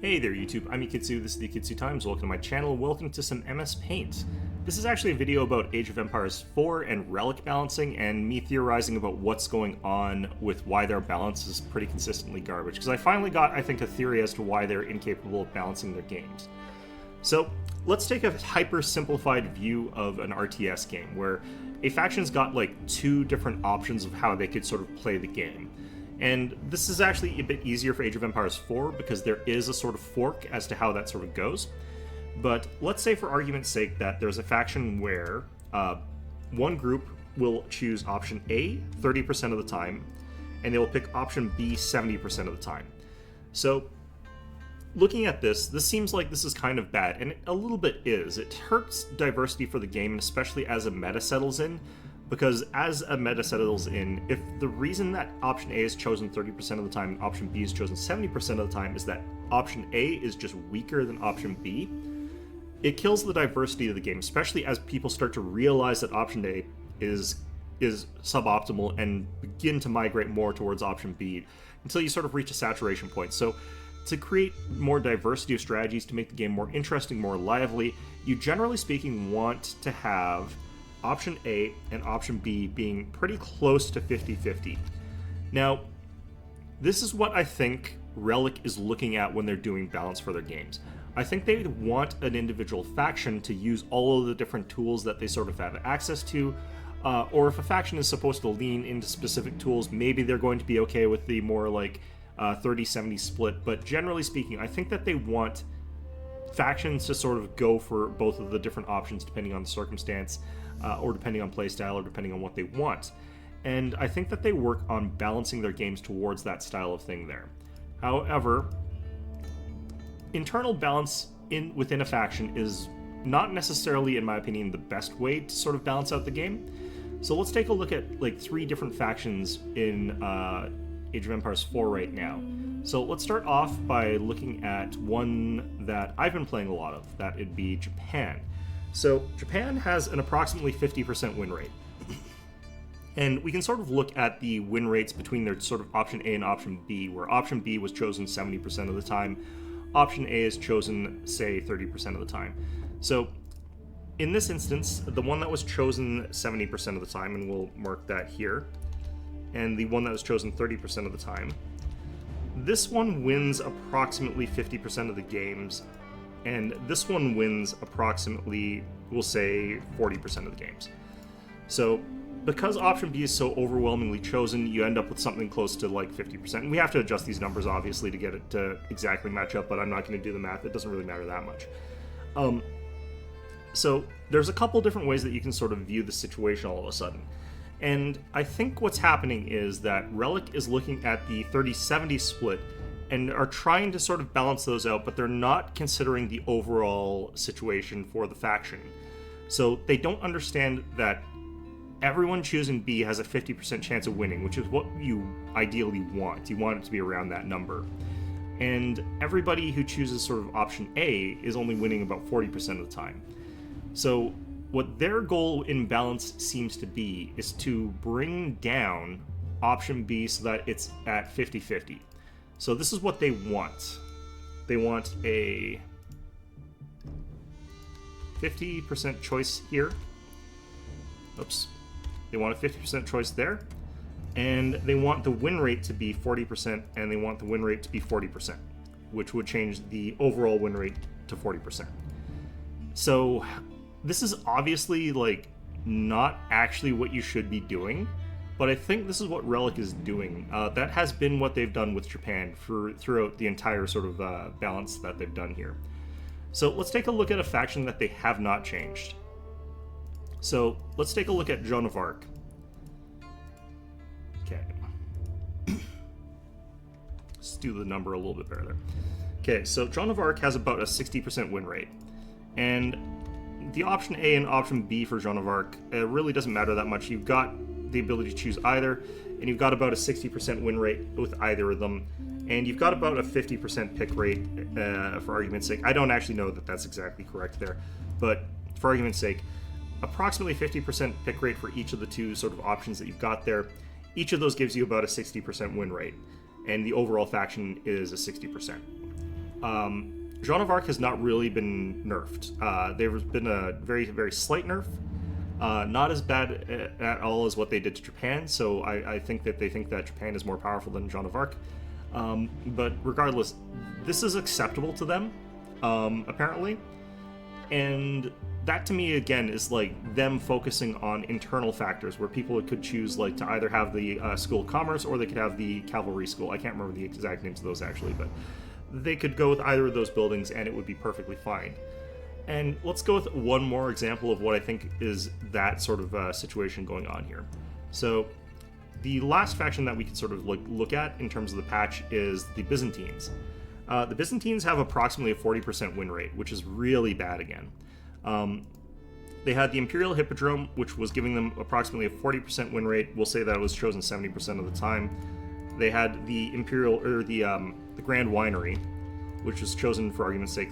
Hey there YouTube, I'm Ikitsu, this is the Ikitsu Times, welcome to my channel, welcome to some MS Paint. This is actually a video about Age of Empires 4 and Relic balancing, and me theorizing about what's going on with why their balance is pretty consistently garbage, because I finally got, I think, a theory as to why they're incapable of balancing their games. So, let's take a hyper-simplified view of an RTS game, where a faction's got like two different options of how they could sort of play the game. And this is actually a bit easier for Age of Empires 4 because there is a sort of fork as to how that sort of goes. But let's say, for argument's sake, that there's a faction where one group will choose option A 30% of the time, and they will pick option B 70% of the time. So, looking at this seems like this is kind of bad, and it a little bit is. It hurts diversity for the game, especially as a meta settles in. Because as a meta settles in, if the reason that option A is chosen 30% of the time and option B is chosen 70% of the time is that option A is just weaker than option B, it kills the diversity of the game, especially as people start to realize that option A is suboptimal and begin to migrate more towards option B until you sort of reach a saturation point. So to create more diversity of strategies to make the game more interesting, more lively, you generally speaking want to have option A and option B being pretty close to 50-50. Now, this is what I think Relic is looking at when they're doing balance for their games. I think they want an individual faction to use all of the different tools that they sort of have access to, or if a faction is supposed to lean into specific tools, maybe they're going to be okay with the more like 30-70 split, but generally speaking, I think that they want factions to sort of go for both of the different options depending on the circumstance, or depending on playstyle, or depending on what they want. And I think that they work on balancing their games towards that style of thing there. However, internal balance within a faction is not necessarily, in my opinion, the best way to sort of balance out the game. So let's take a look at like three different factions in Age of Empires 4 right now. So let's start off by looking at one that I've been playing a lot of. That would be Japan. So Japan has an approximately 50% win rate. And we can sort of look at the win rates between their sort of option A and option B, where option B was chosen 70% of the time, option A is chosen, say, 30% of the time. So in this instance, the one that was chosen 70% of the time, and we'll mark that here, and the one that was chosen 30% of the time, this one wins approximately 50% of the games, and this one wins approximately, we'll say, 40% of the games. So, because option B is so overwhelmingly chosen, you end up with something close to like 50%. And we have to adjust these numbers, obviously, to get it to exactly match up, but I'm not going to do the math. It doesn't really matter that much. So, there's a couple different ways that you can sort of view the situation all of a sudden. And I think what's happening is that Relic is looking at the 30-70 split and are trying to sort of balance those out, but they're not considering the overall situation for the faction. So they don't understand that everyone choosing B has a 50% chance of winning, which is what you ideally want. You want it to be around that number. And everybody who chooses sort of option A is only winning about 40% of the time. So what their goal in balance seems to be is to bring down option B so that it's at 50-50. So this is what they want. They want a 50% choice here. Oops. They want a 50% choice there. And they want the win rate to be 40%, and they want the win rate to be 40%, which would change the overall win rate to 40%. So this is obviously like not actually what you should be doing, but I think this is what Relic is doing. That has been what they've done with Japan throughout the entire sort of balance that they've done here. So let's take a look at a faction that they have not changed. So let's take a look at Joan of Arc. Okay. Let's do the number a little bit better there. Okay, so Joan of Arc has about a 60% win rate. And the option A and option B for Joan of Arc really doesn't matter that much. You've got the ability to choose either, and you've got about a 60% win rate with either of them, and you've got about a 50% pick rate, for argument's sake. I don't actually know that that's exactly correct there, but for argument's sake, approximately 50% pick rate for each of the two sort of options that you've got there. Each of those gives you about a 60% win rate, and the overall faction is a 60%. Joan of Arc has not really been nerfed. There's been a very, very slight nerf. Not as bad at all as what they did to Japan, so I think that they think that Japan is more powerful than Joan of Arc. But regardless, this is acceptable to them, apparently. And that to me, again, is like them focusing on internal factors where people could choose like to either have the School of Commerce or they could have the Cavalry School. I can't remember the exact names of those actually, but they could go with either of those buildings and it would be perfectly fine. And let's go with one more example of what I think is that sort of situation going on here. So the last faction that we could sort of look at in terms of the patch is the Byzantines. The Byzantines have approximately a 40% win rate, which is really bad again. They had the Imperial Hippodrome, which was giving them approximately a 40% win rate. We'll say that it was chosen 70% of the time. They had the the Grand Winery, which was chosen for argument's sake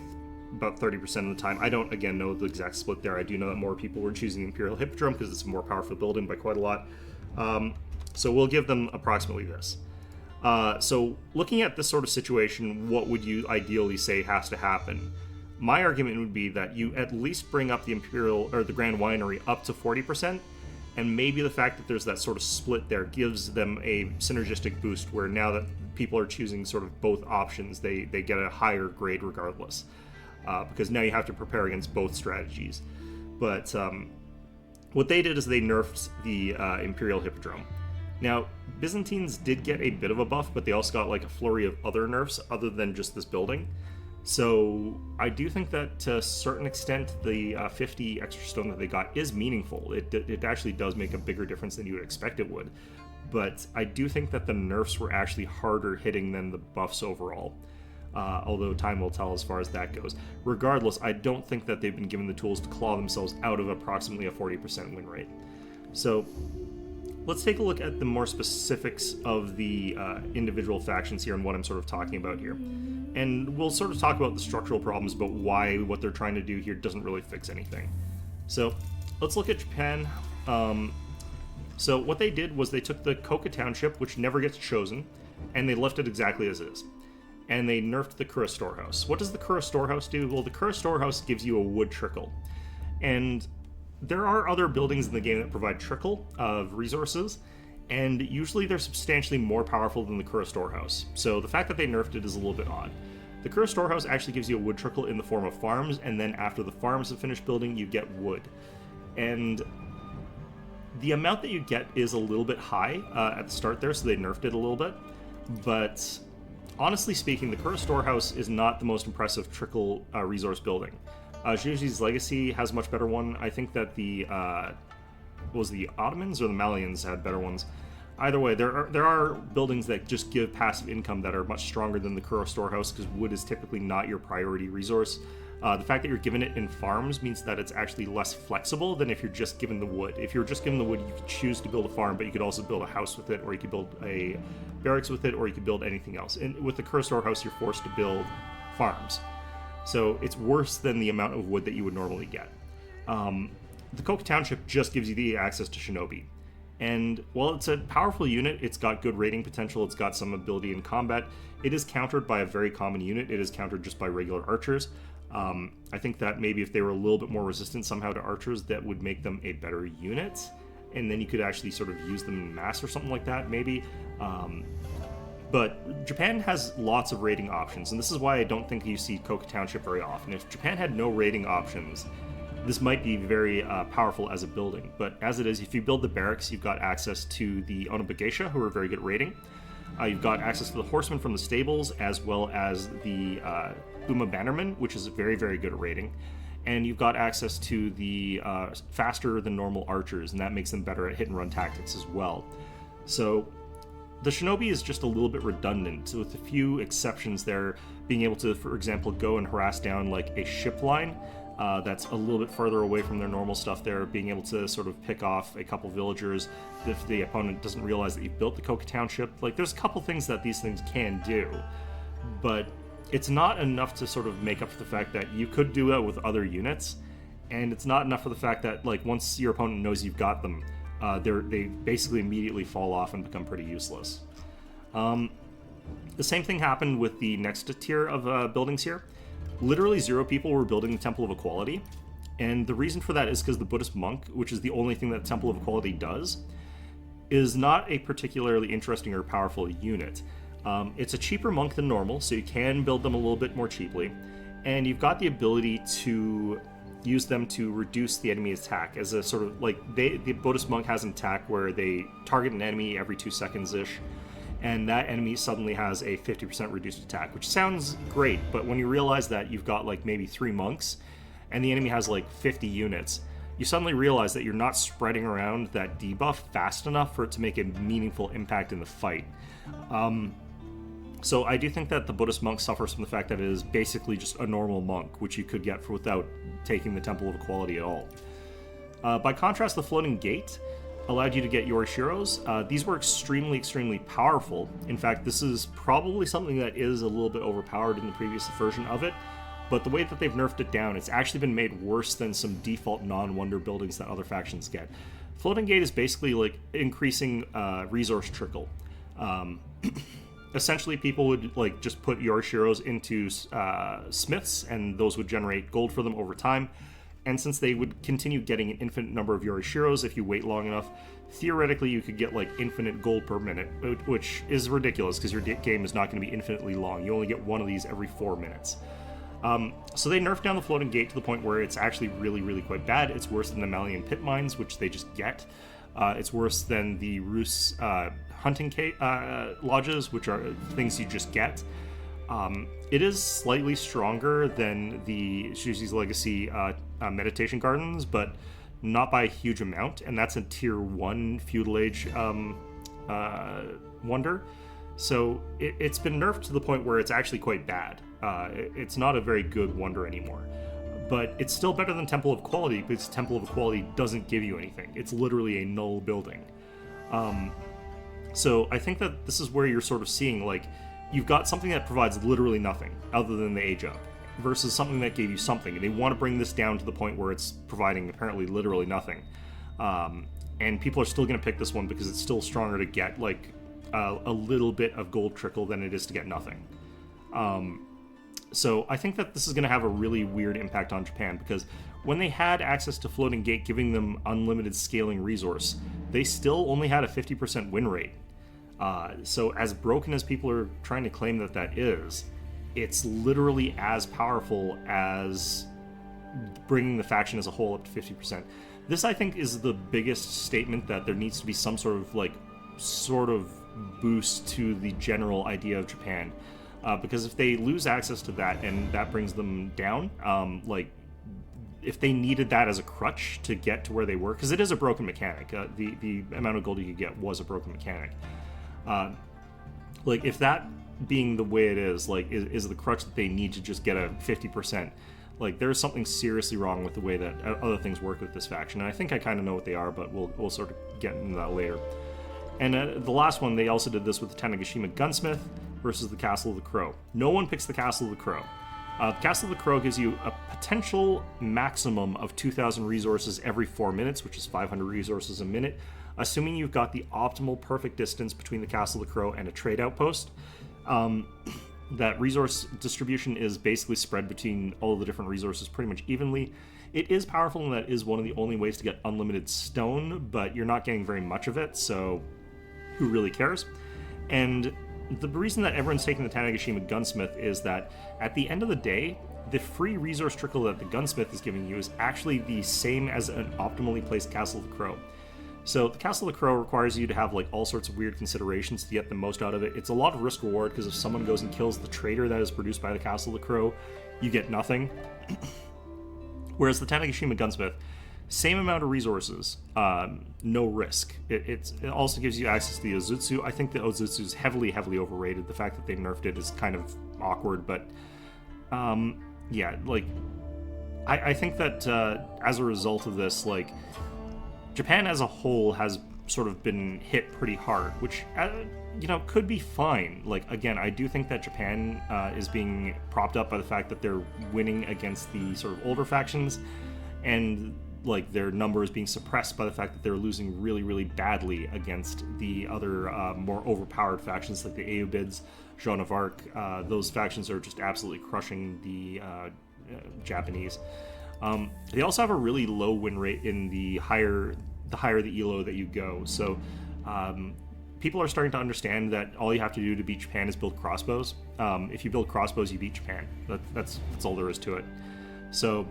about 30% of the time. I don't, again, know the exact split there. I do know that more people were choosing the Imperial Hippodrome because it's a more powerful building by quite a lot. So we'll give them approximately this. So looking at this sort of situation, what would you ideally say has to happen? My argument would be that you at least bring up the Imperial or the Grand Winery up to 40%, and maybe the fact that there's that sort of split there gives them a synergistic boost where now that people are choosing sort of both options, they get a higher grade regardless. Because now you have to prepare against both strategies. But what they did is they nerfed the Imperial Hippodrome. Now, Byzantines did get a bit of a buff, but they also got like a flurry of other nerfs other than just this building. So I do think that to a certain extent, the 50 extra stone that they got is meaningful. It actually does make a bigger difference than you would expect it would. But I do think that the nerfs were actually harder hitting than the buffs overall. Although time will tell as far as that goes. Regardless, I don't think that they've been given the tools to claw themselves out of approximately a 40% win rate. So let's take a look at the more specifics of the individual factions here and what I'm sort of talking about here. And we'll sort of talk about the structural problems about why what they're trying to do here doesn't really fix anything. So let's look at Japan. So what they did was they took the Koka Township, which never gets chosen, and they left it exactly as is. And they nerfed the Kura Storehouse. What does the Kura Storehouse do? Well, the Kura Storehouse gives you a wood trickle. And there are other buildings in the game that provide trickle of resources, and usually they're substantially more powerful than the Kura Storehouse. So the fact that they nerfed it is a little bit odd. The Kura Storehouse actually gives you a wood trickle in the form of farms, and then after the farms have finished building, you get wood. And the amount that you get is a little bit high at the start there, so they nerfed it a little bit. But honestly speaking, the Kura Storehouse is not the most impressive trickle resource building. Zhuji's Legacy has a much better one. I think that the Ottomans or the Malians had better ones. Either way, there are buildings that just give passive income that are much stronger than the Kura Storehouse because wood is typically not your priority resource. The fact that you're given it in farms means that it's actually less flexible than if you're just given the wood. If you're just given the wood, you could choose to build a farm, but you could also build a house with it, or you could build a barracks with it, or you could build anything else. And with the Kura Storehouse, you're forced to build farms. So it's worse than the amount of wood that you would normally get. The Koka Township just gives you the access to Shinobi. And while it's a powerful unit, it's got good rating potential, it's got some ability in combat, it is countered by a very common unit. It is countered just by regular archers. I think that maybe if they were a little bit more resistant somehow to archers, that would make them a better unit. And then you could actually sort of use them in mass or something like that, maybe. But Japan has lots of rating options, and this is why I don't think you see Koka Township very often. If Japan had no rating options, this might be very powerful as a building. But as it is, if you build the barracks, you've got access to the Onobagesha, who are very good at rating. You've got access to the horsemen from the stables, as well as the Uma Bannerman, which is very, very good at rating. And you've got access to the faster than normal archers, and that makes them better at hit and run tactics as well. So the Shinobi is just a little bit redundant, with a few exceptions there, being able to, for example, go and harass down like a ship line that's a little bit further away from their normal stuff there, being able to sort of pick off a couple villagers if the opponent doesn't realize that you've built the Koka Township. Like, there's a couple things that these things can do, but it's not enough to sort of make up for the fact that you could do it with other units, and it's not enough for the fact that, like, once your opponent knows you've got them, they basically immediately fall off and become pretty useless. The same thing happened with the next tier of buildings here. Literally 0 people were building the Temple of Equality, and the reason for that is because the Buddhist monk, which is the only thing that the Temple of Equality does, is not a particularly interesting or powerful unit. It's a cheaper monk than normal, so you can build them a little bit more cheaply, and you've got the ability to use them to reduce the enemy attack as a sort of like the Buddhist monk has an attack where they target an enemy every 2 seconds-ish, and that enemy suddenly has a 50% reduced attack, which sounds great, but when you realize that you've got like maybe 3 monks and the enemy has like 50 units, you suddenly realize that you're not spreading around that debuff fast enough for it to make a meaningful impact in the fight. So I do think that the Buddhist monk suffers from the fact that it is basically just a normal monk, which you could get without taking the Temple of Equality at all. By contrast, the Floating Gate allowed you to get Yorishiros. These were extremely powerful. In fact, this is probably something that is a little bit overpowered in the previous version of it, but the way that they've nerfed it down, it's actually been made worse than some default non-wonder buildings that other factions get. Floating Gate is basically like increasing resource trickle. Essentially, people would like just put Yorishiros into smiths, and those would generate gold for them over time. And since they would continue getting an infinite number of Yorishiros if you wait long enough, theoretically you could get like infinite gold per minute, which is ridiculous because your game is not going to be infinitely long. You only get one of these every 4 minutes. So they nerfed down the Floating Gate to the point where it's actually really quite bad. It's worse than the Malian Pit Mines, which they just get. It's worse than the Rus hunting lodges, which are things you just get. It is slightly stronger than the Shuzi's Legacy meditation gardens, but not by a huge amount, and that's a tier 1 feudal age wonder. So it's been nerfed to the point where it's actually quite bad. It's not a very good wonder anymore. But it's still better than Temple of Equality, because Temple of Equality doesn't give you anything. It's literally a null building. So I think that this is where you're sort of seeing, like, you've got something that provides literally nothing other than the age up, versus something that gave you something. And they want to bring this down to the point where it's providing apparently literally nothing. And people are still going to pick this one because it's still stronger to get, like, a little bit of gold trickle than it is to get nothing. So I think that this is going to have a really weird impact on Japan, because when they had access to Floating Gate giving them unlimited scaling resource, they still only had a 50% win rate. So as broken as people are trying to claim that that is, it's literally as powerful as bringing the faction as a whole up to 50%. This, I think, is the biggest statement that there needs to be some sort of boost to the general idea of Japan. Because if they lose access to that and that brings them down, if they needed that as a crutch to get to where they were, because it is a broken mechanic, the amount of gold you could get was a broken mechanic. If that being the way it is, is the crutch that they need to just get a 50%, there's something seriously wrong with the way that other things work with this faction. And I think I kind of know what they are, but we'll sort of get into that later. And the last one, they also did this with the Tanegashima Gunsmith versus the Castle of the Crow. No one picks the Castle of the Crow. The Castle of the Crow gives you a potential maximum of 2,000 resources every 4 minutes, which is 500 resources a minute, assuming you've got the optimal perfect distance between the Castle of the Crow and a trade outpost. That resource distribution is basically spread between all of the different resources pretty much evenly. It is powerful, and that is one of the only ways to get unlimited stone, but you're not getting very much of it, so who really cares? And the reason that everyone's taking the Tanegashima Gunsmith is that at the end of the day, the free resource trickle that the Gunsmith is giving you is actually the same as an optimally placed Castle of the Crow. So the Castle of the Crow requires you to have all sorts of weird considerations to get the most out of it. It's a lot of risk reward, because if someone goes and kills the trader that is produced by the Castle of the Crow, you get nothing. Whereas the Tanegashima Gunsmith, same amount of resources, no risk. It also gives you access to the Ozutsu. I think the Ozutsu is heavily overrated. The fact that they nerfed it is kind of awkward, but I think that as a result of this, Japan as a whole has sort of been hit pretty hard, which could be fine. Again, I do think that Japan is being propped up by the fact that they're winning against the sort of older factions, and like their number is being suppressed by the fact that they're losing really, really badly against the other more overpowered factions like the Aeobids, Joan of Arc. Those factions are just absolutely crushing the Japanese. They also have a really low win rate in the higher the elo that you go. So people are starting to understand that all you have to do to beat Japan is build crossbows. If you build crossbows, you beat Japan. That's all there is to it. So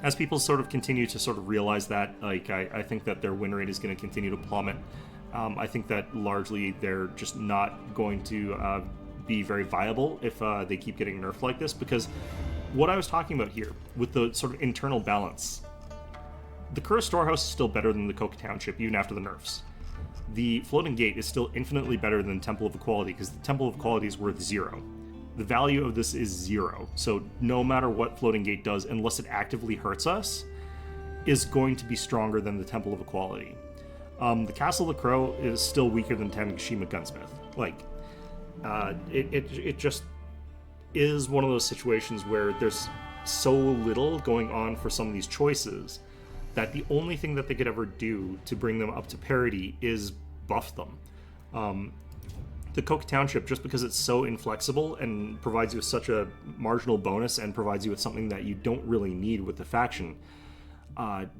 as people sort of continue to sort of realize that, like, I think that their win rate is going to continue to plummet. I think that largely they're just not going to be very viable if they keep getting nerfed like this, because what I was talking about here with the sort of internal balance, the Kura Storehouse is still better than the Koka Township even after the nerfs. The Floating Gate is still infinitely better than Temple of Equality because the Temple of Equality is worth 0. The value of this is 0. So no matter what Floating Gate does, unless it actively hurts us, is going to be stronger than the Temple of Equality. The Castle of the Crow is still weaker than Tanegashima Gunsmith. Like, it just is one of those situations where there's so little going on for some of these choices that the only thing that they could ever do to bring them up to parity is buff them. The Koka Township, just because it's so inflexible and provides you with such a marginal bonus and provides you with something that you don't really need with the faction,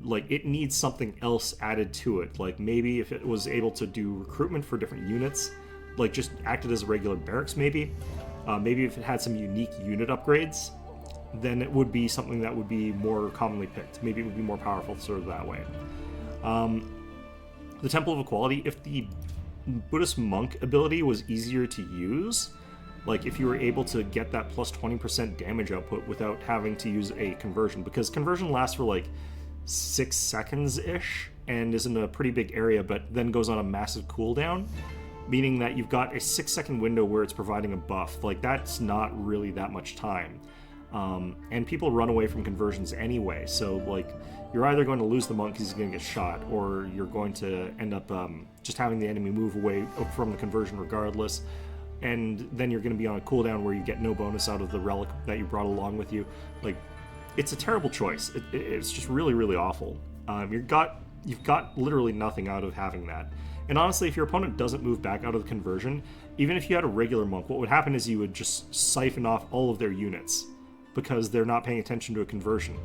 like, it needs something else added to it. Like, maybe if it was able to do recruitment for different units, like just acted as a regular barracks, maybe if it had some unique unit upgrades, then it would be something that would be more commonly picked. Maybe it would be more powerful sort of that way. The Temple of Equality, if the Buddhist monk ability was easier to use, like if you were able to get that plus 20% damage output without having to use a conversion, because conversion lasts for like 6 seconds-ish and is in a pretty big area, but then goes on a massive cooldown, meaning that you've got a 6-second window where it's providing a buff. Like, that's not really that much time. And people run away from conversions anyway, so like you're either going to lose the monk because he's going to get shot, or you're going to end up just having the enemy move away from the conversion regardless, and then you're going to be on a cooldown where you get no bonus out of the relic that you brought along with you. Like, it's a terrible choice. It's just really, really awful. You've got literally nothing out of having that. And honestly, if your opponent doesn't move back out of the conversion, even if you had a regular monk, what would happen is you would just siphon off all of their units, because they're not paying attention to a conversion.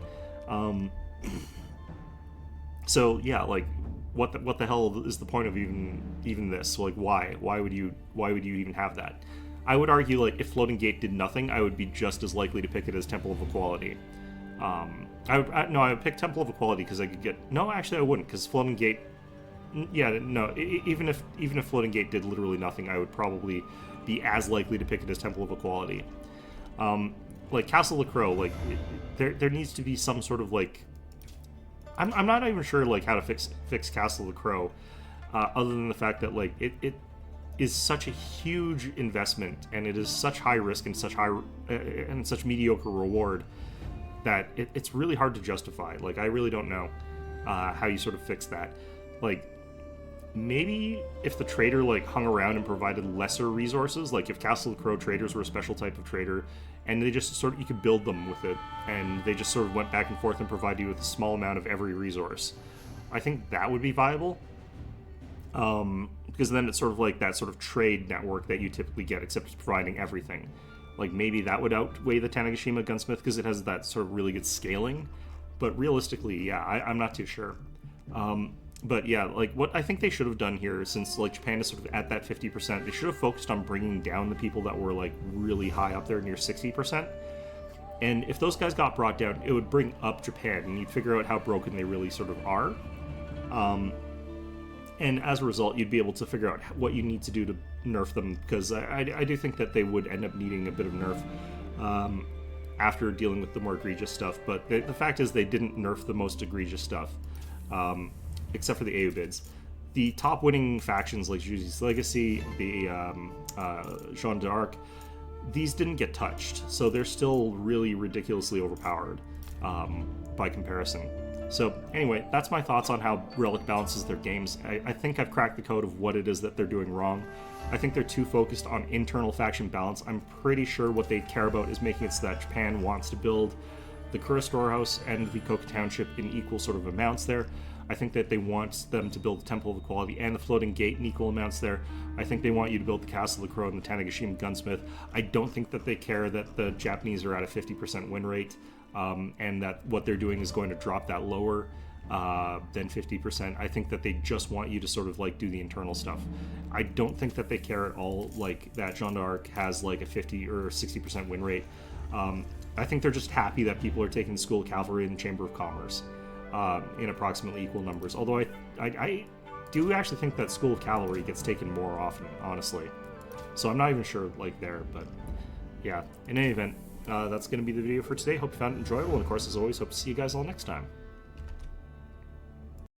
So yeah, like, what the hell is the point of even this? Like, why would you even have that? I would argue, like, if Floating Gate did nothing, I would be just as likely to pick it as Temple of Equality. I would pick Temple of Equality because I could get... No, actually I wouldn't, because Floating Gate... Yeah, no, even if Floating Gate did literally nothing, I would probably be as likely to pick it as Temple of Equality. Like, Castle of the Crow, like, there needs to be some sort of, like... I'm not even sure, like, how to fix Castle of the Crow, other than the fact that, like, it is such a huge investment, and it is such high risk and such mediocre reward that it's really hard to justify. Like, I really don't know how you sort of fix that. Like, maybe if the trader, like, hung around and provided lesser resources, like if Castle of the Crow traders were a special type of trader, and they just sort of, you could build them with it, and they just sort of went back and forth and provided you with a small amount of every resource. I think that would be viable. Because then it's sort of like that sort of trade network that you typically get, except it's providing everything. Like, maybe that would outweigh the Tanegashima Gunsmith because it has that sort of really good scaling. But realistically, yeah, I'm not too sure. But yeah, like, what I think they should have done here, since, like, Japan is sort of at that 50%, they should have focused on bringing down the people that were, like, really high up there near 60%. And if those guys got brought down, it would bring up Japan, and you'd figure out how broken they really sort of are. And as a result, you'd be able to figure out what you need to do to nerf them, because I do think that they would end up needing a bit of nerf after dealing with the more egregious stuff. But the fact is, they didn't nerf the most egregious stuff. Except for the Aeobids. The top winning factions like Juji's Legacy, the Jeanne d'Arc, these didn't get touched, so they're still really ridiculously overpowered by comparison. So anyway, that's my thoughts on how Relic balances their games. I think I've cracked the code of what it is that they're doing wrong. I think they're too focused on internal faction balance. I'm pretty sure what they care about is making it so that Japan wants to build the Kura Storehouse and the Coca Township in equal sort of amounts there. I think that they want them to build the Temple of Equality and the Floating Gate in equal amounts there. I think they want you to build the Castle of the Crow and the Tanegashima Gunsmith. I don't think that they care that the Japanese are at a 50% win rate, and that what they're doing is going to drop that lower than 50%. I think that they just want you to sort of like do the internal stuff. I don't think that they care at all like that Jeanne d'Arc has like a 50 or 60% win rate. I think they're just happy that people are taking the School of Cavalry and the Chamber of Commerce in approximately equal numbers. Although I do actually think that School of Cavalry gets taken more often, honestly. So I'm not even sure like there, but yeah. In any event, that's going to be the video for today. Hope you found it enjoyable, and of course, as always, hope to see you guys all next time.